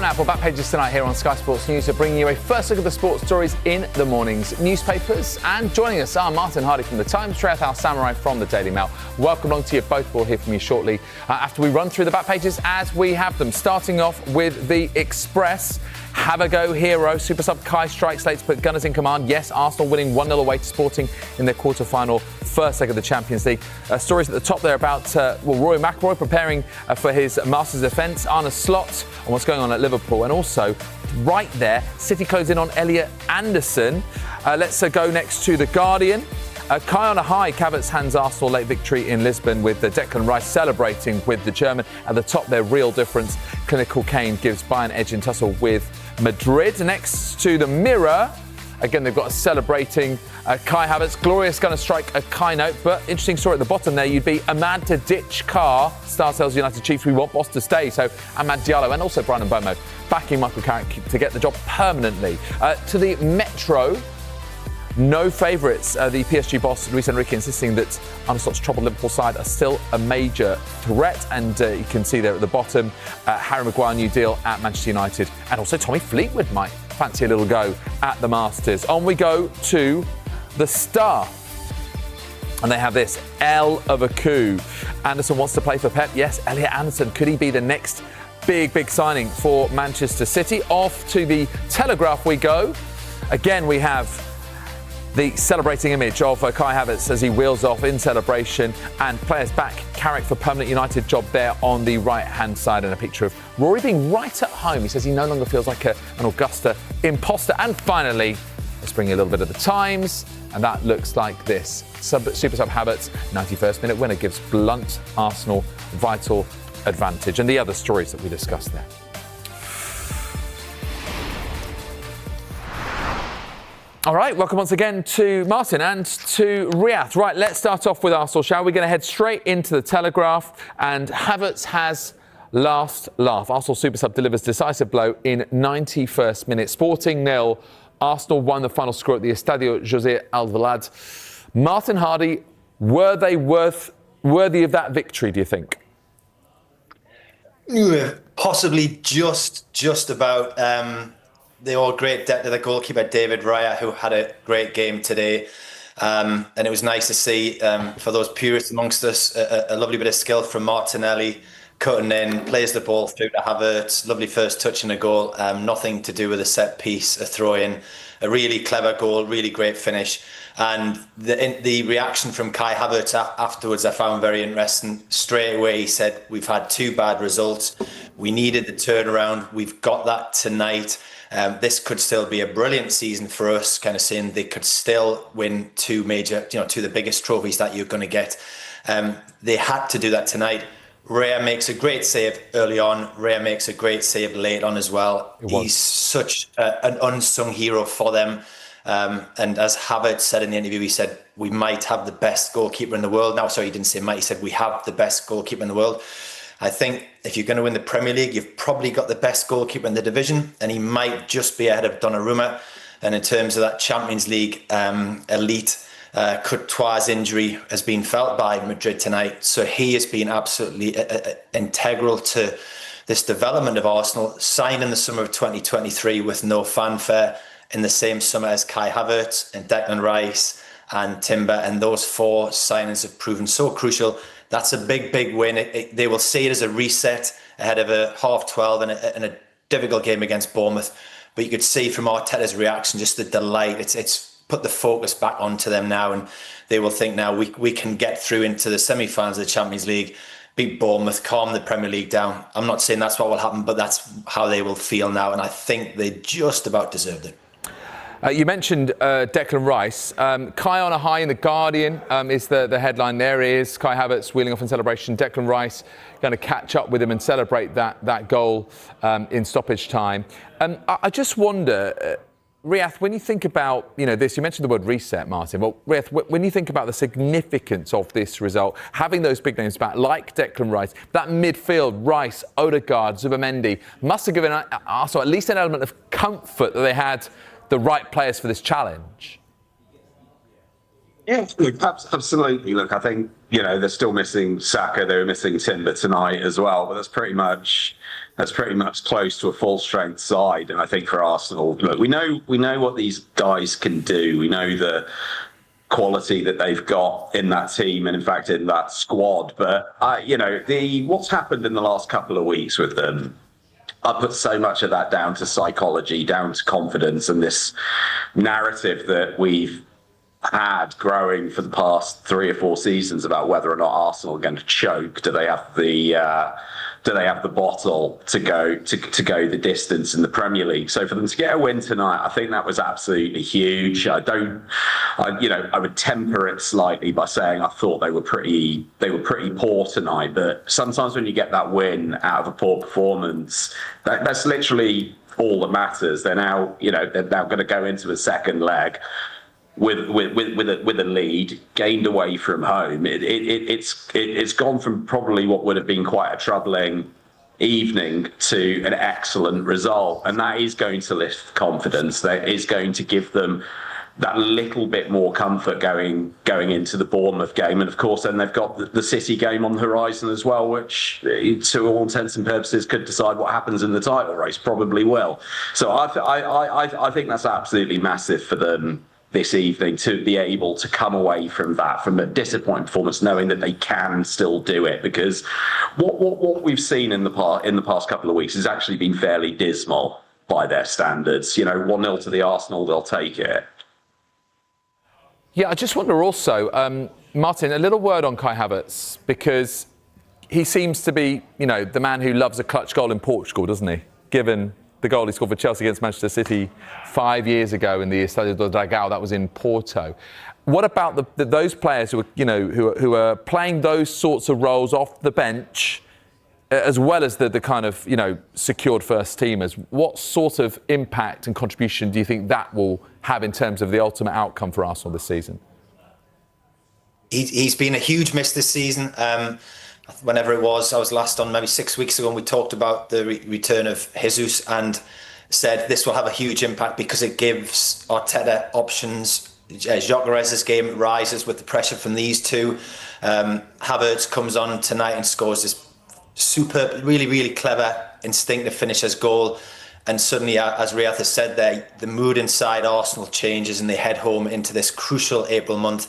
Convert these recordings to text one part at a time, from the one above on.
now for Back Pages tonight here on Sky Sports News. We're bringing you a first look at the sports stories in the morning's newspapers. And joining us are Martin Hardy from The Times, Shreyath Al-Samurai from the Daily Mail. Welcome along to you both. We'll hear from you shortly after we run through the Back Pages as we have them. Starting off with the Express. Have a go, hero. Super sub Kai strikes late to put Gunners in command. Yes, Arsenal winning 1-0 away to Sporting in their quarter-final first leg of the Champions League. Stories at the top there about Rory McIlroy preparing for his Masters defence, Arne Slot on what's going on at Liverpool, and also right there, City close in on Elliot Anderson. Let's go next to The Guardian. Kai on a high, Havertz hands Arsenal late victory in Lisbon with Declan Rice celebrating with the German. At the top, their real difference. Clinical Kane gives Bayern edge in tussle with Madrid. Next to The Mirror, again, they've got a celebrating Kai Havertz. Glorious going to strike a Kai note, but interesting story at the bottom there. You'd be Ahmad to ditch Carr. Star tells United Chiefs we want Boss to stay. So Ahmad Diallo and also Brian Mbomo backing Michael Carrick to get the job permanently. To the Metro. No favourites. The PSG boss, Luis Enrique, insisting that Arne Slot's troubled Liverpool side are still a major threat. And you can see there at the bottom, Harry Maguire new deal at Manchester United. And also Tommy Fleetwood might fancy a little go at the Masters. On we go to The Star. And they have this, L of a coup. Anderson wants to play for Pep. Yes, Elliot Anderson. Could he be the next big signing for Manchester City? Off to The Telegraph we go. Again, we have the celebrating image of Kai Havertz as he wheels off in celebration, and players back Carrick for permanent United job there on the right-hand side, and a picture of Rory being right at home. He says he no longer feels like an Augusta imposter. And finally, let's bring you a little bit of The Times, and that looks like this. Super sub Havertz, 91st minute winner, gives blunt Arsenal vital advantage. And the other stories that we discussed there. All right, welcome once again to Martin and to Shreyath. Right, let's start off with Arsenal, shall we? We're going to head straight into The Telegraph, and Havertz has last laugh. Arsenal super sub delivers decisive blow in 91st minute. Sporting 0, Arsenal won the final score at the Estadio José Alvalade. Martin Hardy, were they worthy of that victory, do you think? Possibly just about. They all great debt to the goalkeeper, David Raya, who had a great game today. And it was nice to see, for those purists amongst us, a lovely bit of skill from Martinelli, cutting in, plays the ball through to Havertz, lovely first touch and a goal, nothing to do with a set piece, a throw-in, a really clever goal, really great finish. And the reaction from Kai Havertz afterwards I found very interesting. Straight away he said, we've had 2 bad results, we needed the turnaround, we've got that tonight. This could still be a brilliant season for us, kind of saying they could still win 2 major, 2 of the biggest trophies that you're going to get. They had to do that tonight. Raya makes a great save early on. Raya makes a great save late on as well. He's such an unsung hero for them. And as Havertz said in the interview, he said, we might have the best goalkeeper in the world. No, sorry, he didn't say might. He said, we have the best goalkeeper in the world. I think if you're going to win the Premier League, you've probably got the best goalkeeper in the division, and he might just be ahead of Donnarumma. And in terms of that Champions League elite, Courtois' injury has been felt by Madrid tonight. So he has been absolutely integral to this development of Arsenal, signed in the summer of 2023 with no fanfare, in the same summer as Kai Havertz and Declan Rice and Timber. And those 4 signings have proven so crucial. That's a big win. They will see it as a reset ahead of a half-12 and a difficult game against Bournemouth. But you could see from Arteta's reaction just the delight. It's put the focus back onto them now, and they will think now we can get through into the semi-finals of the Champions League, beat Bournemouth, calm the Premier League down. I'm not saying that's what will happen, but that's how they will feel now, and I think they just about deserved it. You mentioned Declan Rice. Kai on a high in The Guardian is the headline. There is Kai Havertz wheeling off in celebration. Declan Rice going to catch up with him and celebrate that goal in stoppage time. I just wonder, Shreyath, when you think about this, you mentioned the word reset, Martin. Well, Shreyath, when you think about the significance of this result, having those big names back, like Declan Rice, that midfield, Rice, Odegaard, Zubimendi, must have given Arsenal at least an element of comfort that they had the right players for this challenge. Yeah, look, absolutely. Look, I think, they're still missing Saka, they were missing Timber tonight as well, but that's pretty much That's pretty much close to a full strength side. And I think for Arsenal, look, we know what these guys can do. We know the quality that they've got in that team and in fact in that squad. But what's happened in the last couple of weeks with them, I put so much of that down to psychology, down to confidence, and this narrative that we've had growing for the past 3 or 4 seasons about whether or not Arsenal are going to choke. Do they have the bottle to go the distance in the Premier League? So for them to get a win tonight, I think that was absolutely huge. I would temper it slightly by saying I thought they were pretty poor tonight. But sometimes when you get that win out of a poor performance, that's literally all that matters. They're now going to go into a second leg with a lead gained away from home. It's gone from probably what would have been quite a troubling evening to an excellent result, and that is going to lift confidence. That is going to give them that little bit more comfort going into the Bournemouth game, and of course then they've got the City game on the horizon as well, which to all intents and purposes could decide what happens in the title race. Probably will. So I think that's absolutely massive for them this evening, to be able to come away from a disappointing performance, knowing that they can still do it. Because what we've seen in the past couple of weeks has actually been fairly dismal by their standards. 1-0 to the Arsenal, they'll take it. Yeah, I just wonder also, Martin, a little word on Kai Havertz, because he seems to be, the man who loves a clutch goal in Portugal, doesn't he? Given the goal he scored for Chelsea against Manchester City 5 years ago in the Estadio do Dragão, that was in Porto. What about those players who are playing those sorts of roles off the bench, as well as the kind of secured first teamers? What sort of impact and contribution do you think that will have in terms of the ultimate outcome for Arsenal this season? He's been a huge miss this season. Whenever it was, I was last on maybe 6 weeks ago, and we talked about the return of Jesus and said this will have a huge impact because it gives Arteta options. Gyökeres's game rises with the pressure from these two. Havertz comes on tonight and scores this superb, really, really clever, instinctive finish as goal. And suddenly, as Riyadh has said there, the mood inside Arsenal changes and they head home into this crucial April month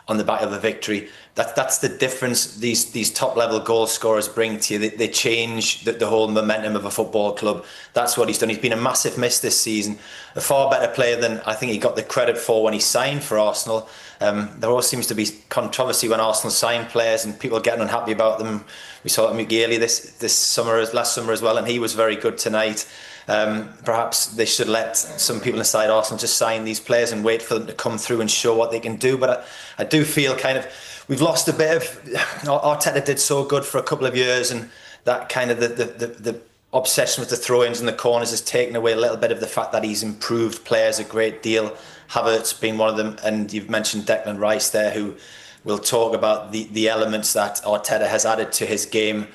on the back of a victory. That's the difference these top level goal scorers bring to you. They change the whole momentum of a football club. That's what he's done. He's been a massive miss this season. A far better player than I think he got the credit for when he signed for Arsenal. There always seems to be controversy when Arsenal sign players and people getting unhappy about them. We saw it at McGeely last summer as well, and he was very good tonight. Perhaps they should let some people inside Arsenal just sign these players and wait for them to come through and show what they can do. But I do feel we've lost a bit of. Arteta did so good for a couple of years, and that kind of the obsession with the throw-ins and the corners has taken away a little bit of the fact that he's improved players a great deal. Havertz being one of them, and you've mentioned Declan Rice there, who we'll talk about the elements that Arteta has added to his game.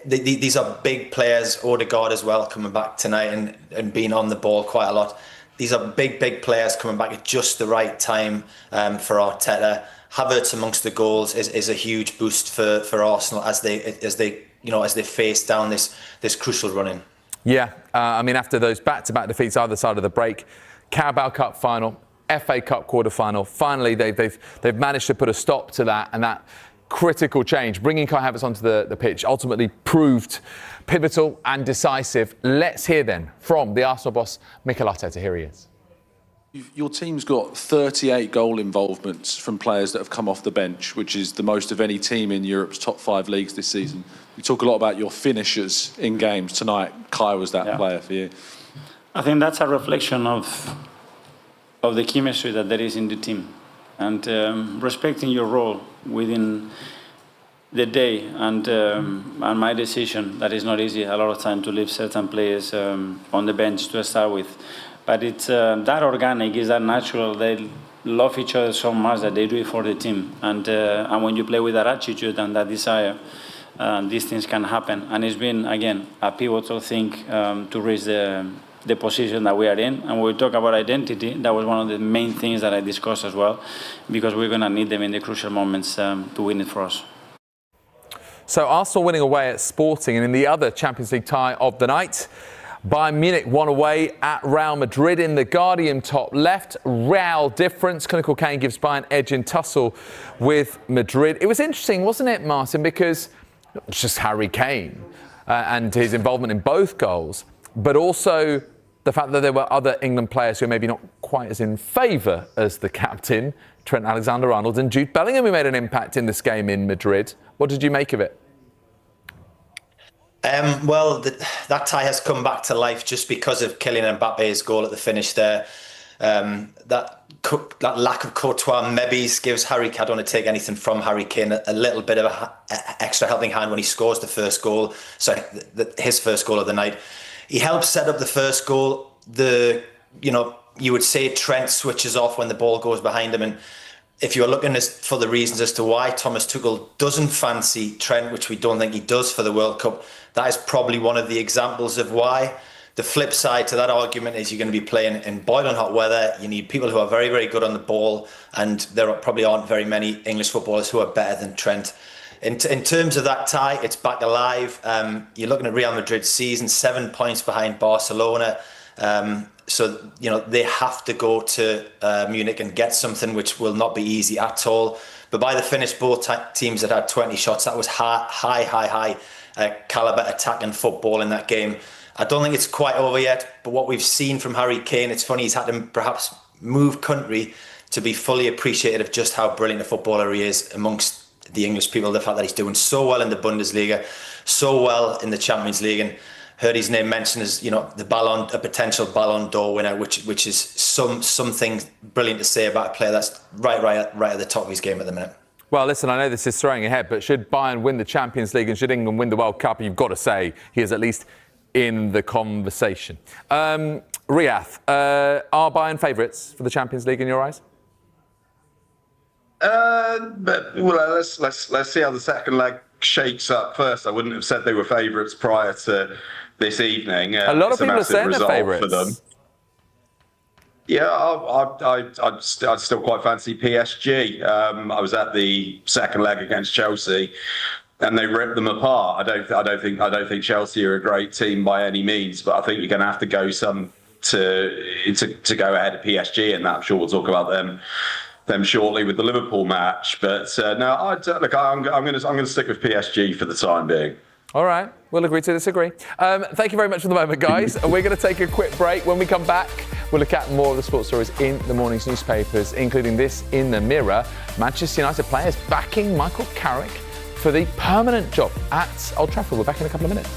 These are big players. Odegaard as well, coming back tonight and being on the ball quite a lot. These are big players coming back at just the right time for Arteta. Havertz amongst the goals is a huge boost for Arsenal as they face down this crucial run-in. Yeah, after those back-to-back defeats either side of the break, Carabao Cup final, FA Cup quarter-final, finally they've managed to put a stop to that, and that critical change, bringing Kai Havertz onto the pitch, ultimately proved pivotal and decisive. Let's hear then from the Arsenal boss, Mikel Arteta. Here he is. Your team's got 38 goal involvements from players that have come off the bench, which is the most of any team in Europe's top 5 leagues this season. We talk a lot about your finishers in games. Tonight, Kai was that player for you. I think that's a reflection of the chemistry that there is in the team, and respecting your role within the day, and my decision that is not easy a lot of time to leave certain players on the bench to start with. But it's that organic, is that natural. They love each other so much that they do it for the team. And when you play with that attitude and that desire, these things can happen. And it's been, again, a pivotal thing to reach the position that we are in. And when we talk about identity, that was one of the main things that I discussed as well, because we're going to need them in the crucial moments to win it for us. So Arsenal winning away at Sporting, and in the other Champions League tie of the night, Bayern Munich won away at Real Madrid in the Guardian top left. Real difference. Clinical Kane gives Bayern edge in tussle with Madrid. It was interesting, wasn't it, Martin? Because not just Harry Kane and his involvement in both goals, but also the fact that there were other England players who are maybe not quite as in favour as the captain, Trent Alexander-Arnold and Jude Bellingham, who made an impact in this game in Madrid. What did you make of it? Well, that tie has come back to life just because of Kylian Mbappe's goal at the finish there. That lack of Courtois maybe gives Harry Kane, I don't want to take anything from Harry Kane, a little bit of an extra helping hand when he scores the first goal. So his first goal of the night. He helps set up the first goal. You would say Trent switches off when the ball goes behind him, and if you're looking for the reasons as to why Thomas Tuchel doesn't fancy Trent, which we don't think he does for the World Cup, that is probably one of the examples of why. The flip side to that argument is you're going to be playing in boiling hot weather. You need people who are very, very good on the ball, and there probably aren't very many English footballers who are better than Trent. In terms of that tie, it's back alive. You're looking at Real Madrid's season, 7 points behind Barcelona. So, they have to go to Munich and get something, which will not be easy at all. But by the finish, both teams had 20 shots. That was high caliber attacking football in that game. I don't think it's quite over yet, but what we've seen from Harry Kane, it's funny, he's had to perhaps move country to be fully appreciated of just how brilliant a footballer he is amongst the English people. The fact that he's doing so well in the Bundesliga, so well in the Champions League, and heard his name mentioned as a potential Ballon d'Or winner, which is something brilliant to say about a player that's right at the top of his game at the minute. Well, listen, I know this is throwing ahead, but should Bayern win the Champions League and should England win the World Cup, you've got to say he is at least in the conversation. Riyadh, are Bayern favourites for the Champions League in your eyes? Let's see how the second leg shakes up first. I wouldn't have said they were favourites prior to this evening. A lot of people are saying they're favourites. Yeah, I'd still quite fancy PSG. I was at the second leg against Chelsea, and they ripped them apart. I don't think Chelsea are a great team by any means, but I think you're going to have to go to go ahead of PSG, and I'm sure we'll talk about them shortly with the Liverpool match. But no, I'm going to stick with PSG for the time being. All right, we'll agree to disagree. Thank you very much for the moment, guys. We're going to take a quick break. When we come back, we'll look at more of the sports stories in the morning's newspapers, including this in the Mirror. Manchester United players backing Michael Carrick for the permanent job at Old Trafford. We're back in a couple of minutes.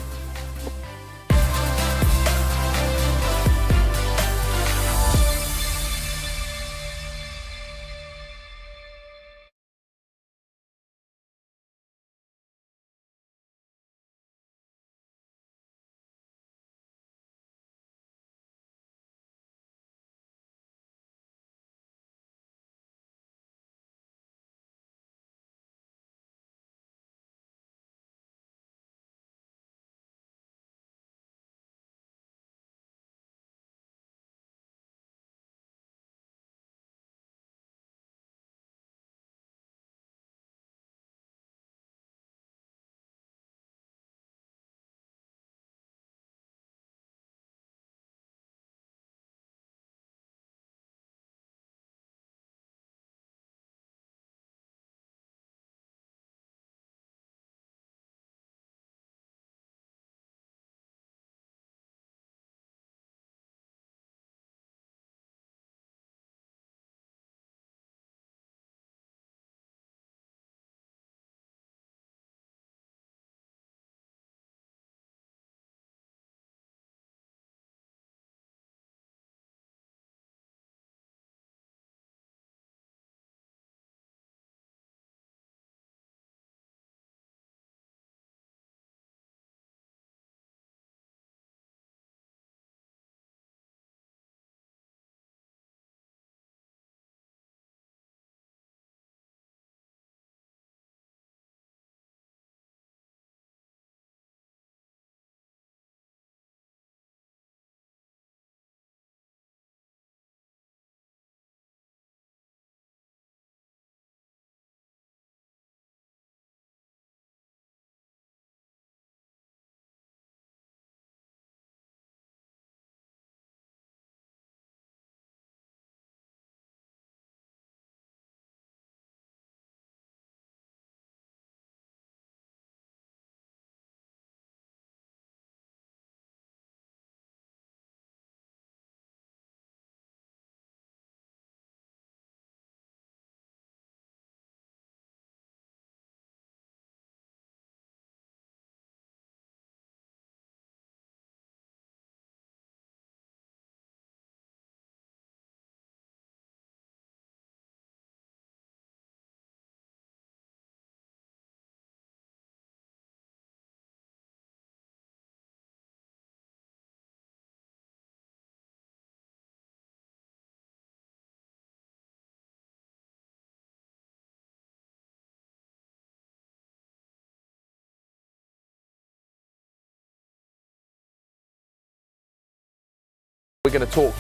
We're going to talk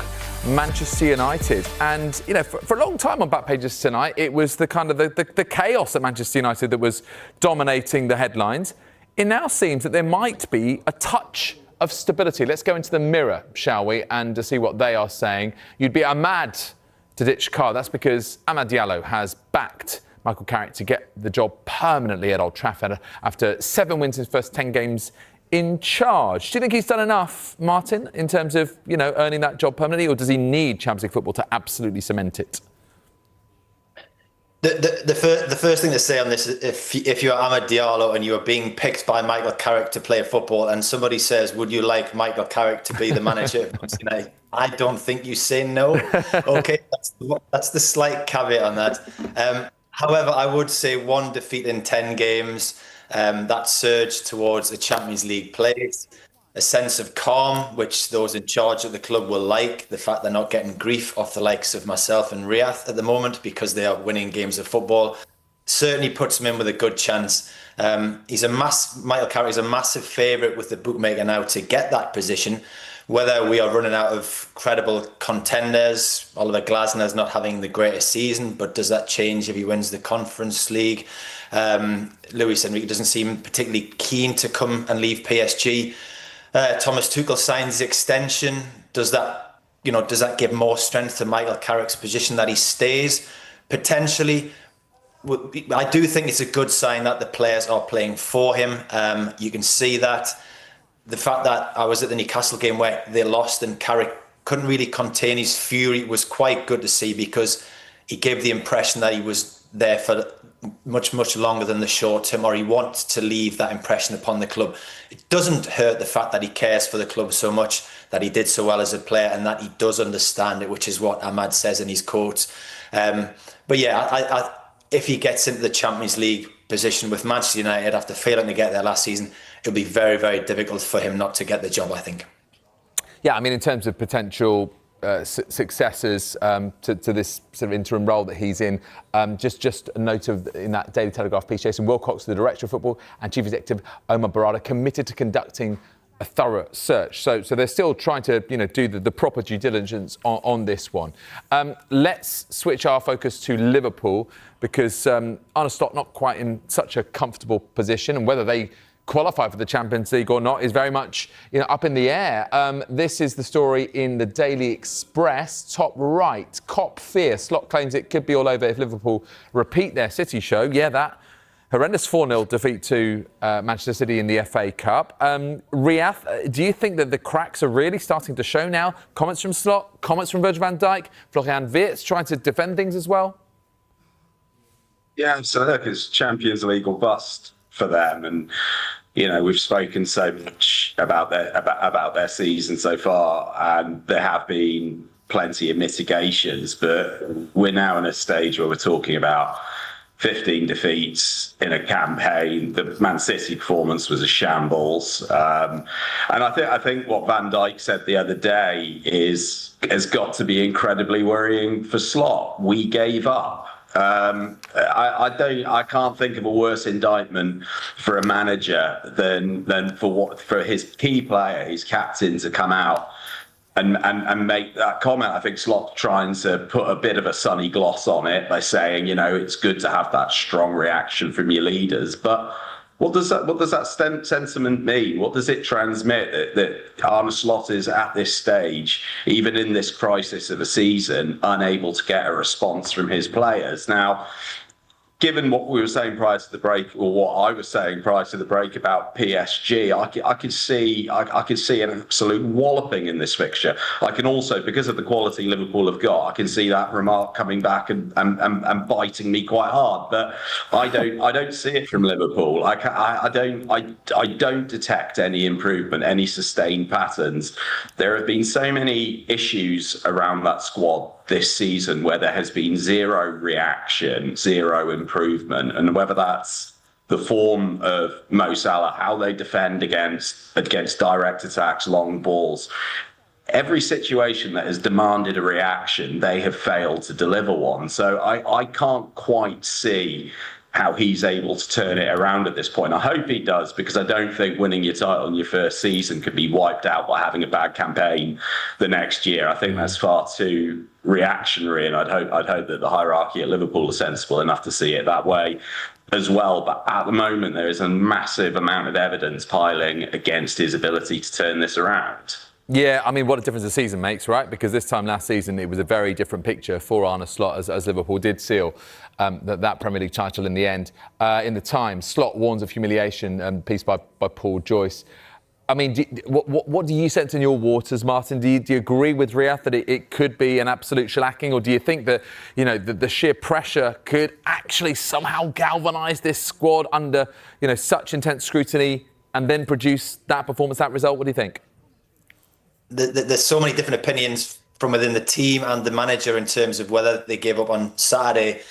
Manchester United, and for a long time on Back Pages tonight, it was the kind of the chaos at Manchester United that was dominating the headlines. It now seems that there might be a touch of stability. Let's go into the Mirror, shall we, and to see what they are saying. You'd be mad to ditch Carr. That's because Amad Diallo has backed Michael Carrick to get the job permanently at Old Trafford after 7 wins in his first 10 games in charge. Do you think he's done enough, Martin, in terms of, earning that job permanently, or does he need Champions League football to absolutely cement it? The first thing to say on this is if you're Amad Diallo and you are being picked by Michael Carrick to play football and somebody says, would you like Michael Carrick to be the manager of Manchester United? I don't think you say no. Okay, that's the slight caveat on that. However, I would say 1 defeat in 10 games, that surge towards the Champions League place, a sense of calm, which those in charge of the club will like, the fact they're not getting grief off the likes of myself and Riyadh at the moment because they are winning games of football, certainly puts him in with a good chance. Michael Carrick is a massive favourite with the bookmaker now to get that position. Whether we are running out of credible contenders, Oliver Glasner's not having the greatest season, but does that change if he wins the Conference League? Luis Enrique doesn't seem particularly keen to come and leave PSG. Thomas Tuchel signs the extension. Does that give more strength to Michael Carrick's position that he stays? Potentially. I do think it's a good sign that the players are playing for him. You can see that. The fact that I was at the Newcastle game where they lost and Carrick couldn't really contain his fury was quite good to see, because he gave the impression that he was there for much, much longer than the short term, or he wants to leave that impression upon the club. It doesn't hurt the fact that he cares for the club so much, that he did so well as a player, and that he does understand it, which is what Amad says in his quotes. But yeah, if he gets into the Champions League position with Manchester United after failing to get there last season, it'll be very, very difficult for him not to get the job, I think. Yeah, I mean, in terms of potential successors to this sort of interim role that he's in, just a note in that Daily Telegraph piece, Jason Wilcox, the Director of Football, and Chief Executive Omar Barada committed to conducting a thorough search. So they're still trying to do the proper due diligence on this one. Let's switch our focus to Liverpool, because Arne Slot not quite in such a comfortable position, and whether they qualify for the Champions League or not is very much up in the air. This is the story in the Daily Express. Top right, cop fear. Slot claims it could be all over if Liverpool repeat their City show. Yeah, that horrendous 4-0 defeat to Manchester City in the FA Cup. Riyadh, do you think that the cracks are really starting to show now? Comments from Slot, comments from Virgil van Dijk, Florian Wirtz trying to defend things as well? Yeah, so look, it's Champions League or bust for them, and we've spoken so much about their season so far, and there have been plenty of mitigations, but we're now in a stage where we're talking about 15 defeats in a campaign. The Man City performance was a shambles, and I think what Van Dijk said the other day has got to be incredibly worrying for Slot. We gave up. I can't think of a worse indictment for a manager than for his key player, his captain, to come out and make that comment. I think Slot trying to put a bit of a sunny gloss on it by saying, it's good to have that strong reaction from your leaders, but what does that sentiment mean? What does it transmit that Arne Slot is at this stage, even in this crisis of a season, unable to get a response from his players? Now, given what we were saying prior to the break, or what I was saying prior to the break about PSG, I could see an absolute walloping in this fixture. I can also, because of the quality Liverpool have got, I can see that remark coming back and biting me quite hard. But I don't see it from Liverpool. I don't detect any improvement, any sustained patterns. There have been so many issues around that squad this season where there has been zero reaction, zero improvement, and whether that's the form of Mo Salah, how they defend against direct attacks, long balls, every situation that has demanded a reaction, they have failed to deliver one. So I can't quite see how he's able to turn it around at this point. I hope he does, because I don't think winning your title in your first season could be wiped out by having a bad campaign the next year. I think that's far too reactionary, and I'd hope that the hierarchy at Liverpool are sensible enough to see it that way as well. But at the moment, there is a massive amount of evidence piling against his ability to turn this around. Yeah, I mean, what a difference a season makes, right? Because this time last season, it was a very different picture for Arne Slot as Liverpool did seal that Premier League title in the end. In the Times, Slot warns of humiliation, piece by Paul Joyce. I mean, what do you sense in your waters, Martin? Do you agree with Riyadh that it could be an absolute shellacking, or do you think that, you know, the sheer pressure could actually somehow galvanise this squad under, you know, such intense scrutiny and then produce that performance, that result? What do you think? There's so many different opinions from within the team and the manager in terms of whether they gave up on Saturday.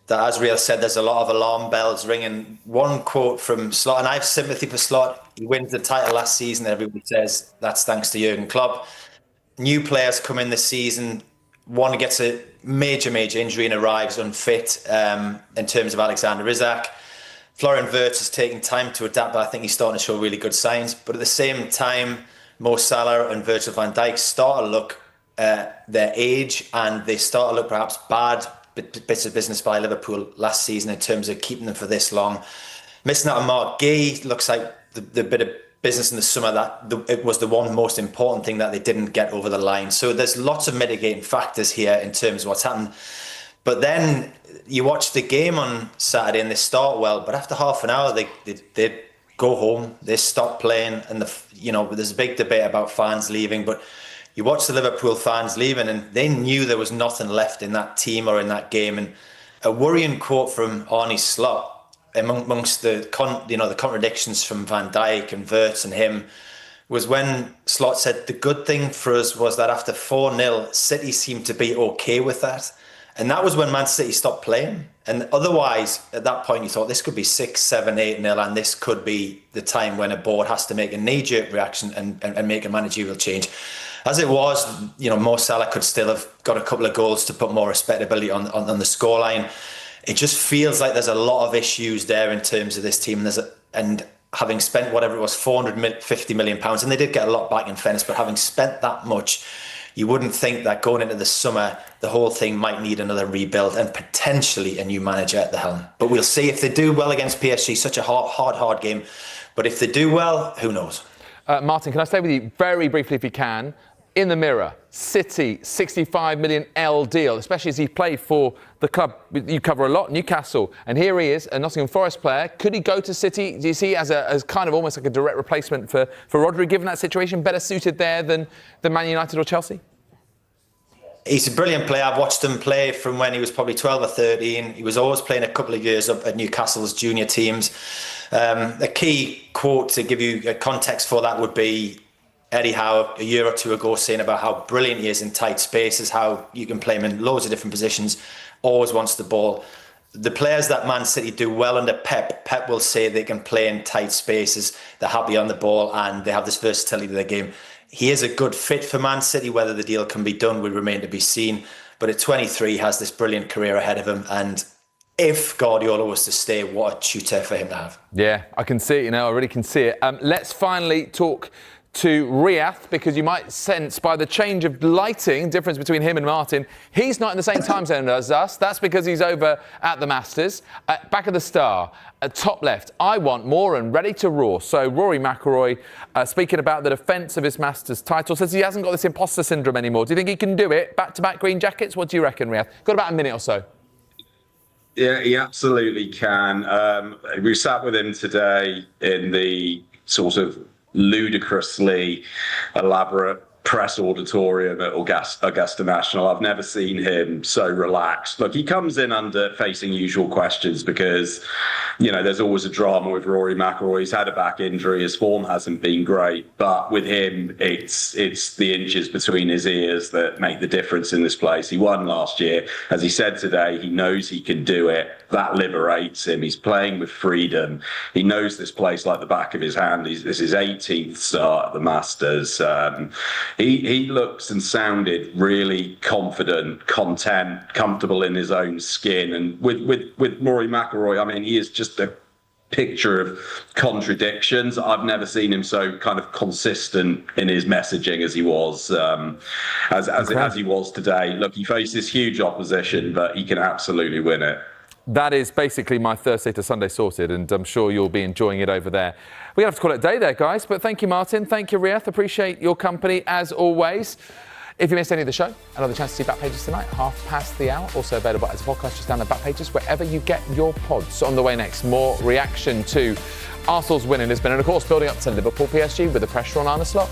That, as Real said, there's a lot of alarm bells ringing. One quote from Slot, and I have sympathy for Slot. He wins the title last season. Everybody says that's thanks to Jurgen Klopp. New players come in this season. One gets a major injury and arrives unfit in terms of Alexander Isak. Florian Wirtz is taking time to adapt, but I think he's starting to show really good signs. But at the same time, Mo Salah and Virgil van Dijk start to look their age, and they start to look perhaps bad bits of business by Liverpool last season in terms of keeping them for this long. Missing out on Mark Gay looks like the bit of business in the summer it was the one most important thing that they didn't get over the line. So there's lots of mitigating factors here in terms of what's happened. But then you watch the game on Saturday and they start well, but after half an hour they go home, they stop playing, and there's a big debate about fans leaving, but you watch the Liverpool fans leaving and they knew there was nothing left in that team or in that game. And a worrying quote from Arne Slot amongst the contradictions from Van Dijk and Wirtz and him was when Slot said the good thing for us was that after 4-0, City seemed to be okay with that. And that was when Man City stopped playing. And otherwise, at that point, you thought this could be 6, 7, 8-0, and this could be the time when a board has to make a knee-jerk reaction and make a managerial change. As it was, Mo Salah could still have got a couple of goals to put more respectability on the scoreline. It just feels like there's a lot of issues there in terms of this team. And having spent whatever it was, £450 million, and they did get a lot back in fairness, but having spent that much, you wouldn't think that going into the summer, the whole thing might need another rebuild and potentially a new manager at the helm. But we'll see if they do well against PSG, such a hard game. But if they do well, who knows? Martin, can I stay with you very briefly if you can? In the Mirror, City, 65 million L deal, especially as he played for the club you cover a lot, Newcastle. And here he is, a Nottingham Forest player. Could he go to City? Do you see as kind of almost like a direct replacement for Rodri, given that situation, better suited there than Man United or Chelsea? He's a brilliant player. I've watched him play from when he was probably 12 or 13. He was always playing a couple of years up at Newcastle's junior teams. A key quote to give you a context for that would be Eddie Howe a year or two ago saying about how brilliant he is in tight spaces, how you can play him in loads of different positions, always wants the ball. The players that Man City do well under Pep will say they can play in tight spaces, they're happy on the ball, and they have this versatility to their game. He is a good fit for Man City. Whether the deal can be done will remain to be seen. But at 23, he has this brilliant career ahead of him. And if Guardiola was to stay, what a tutor for him to have. Yeah, I can see it, I really can see it. Let's finally talk to Riyadh, because you might sense by the change of lighting, difference between him and Martin, he's not in the same time zone as us. That's because he's over at the Masters. Back of the Star, at top left, I want more and ready to roar. So Rory McIlroy, speaking about the defence of his Masters title, says he hasn't got this imposter syndrome anymore. Do you think he can do it? Back-to-back green jackets? What do you reckon, Riyadh? Got about a minute or so. Yeah, he absolutely can. We sat with him today in the sort of ludicrously elaborate press auditorium at Augusta National. I've never seen him so relaxed. Look, he comes in under facing usual questions because, there's always a drama with Rory McIlroy. He's had a back injury. His form hasn't been great. But with him, it's the inches between his ears that make the difference in this place. He won last year. As he said today, he knows he can do it. That liberates him. He's playing with freedom. He knows this place like the back of his hand. This is his 18th start at the Masters. he looks and sounded really confident, content, comfortable in his own skin. And with Rory McIlroy, I mean, he is just a picture of contradictions. I've never seen him so kind of consistent in his messaging as he was as he was today. Look, he faces huge opposition, but he can absolutely win it. That is basically my Thursday to Sunday sorted, and I'm sure you'll be enjoying it over there. We're going to have to call it a day there, guys, but thank you, Martin. Thank you, Riyadh. Appreciate your company, as always. If you missed any of the show, another chance to see Back Pages tonight, 1:30. Also available as a podcast, just down the Back Pages, wherever you get your pods. On the way next, more reaction to Arsenal's win in Lisbon, and of course, building up to Liverpool PSG with the pressure on Arne Slot.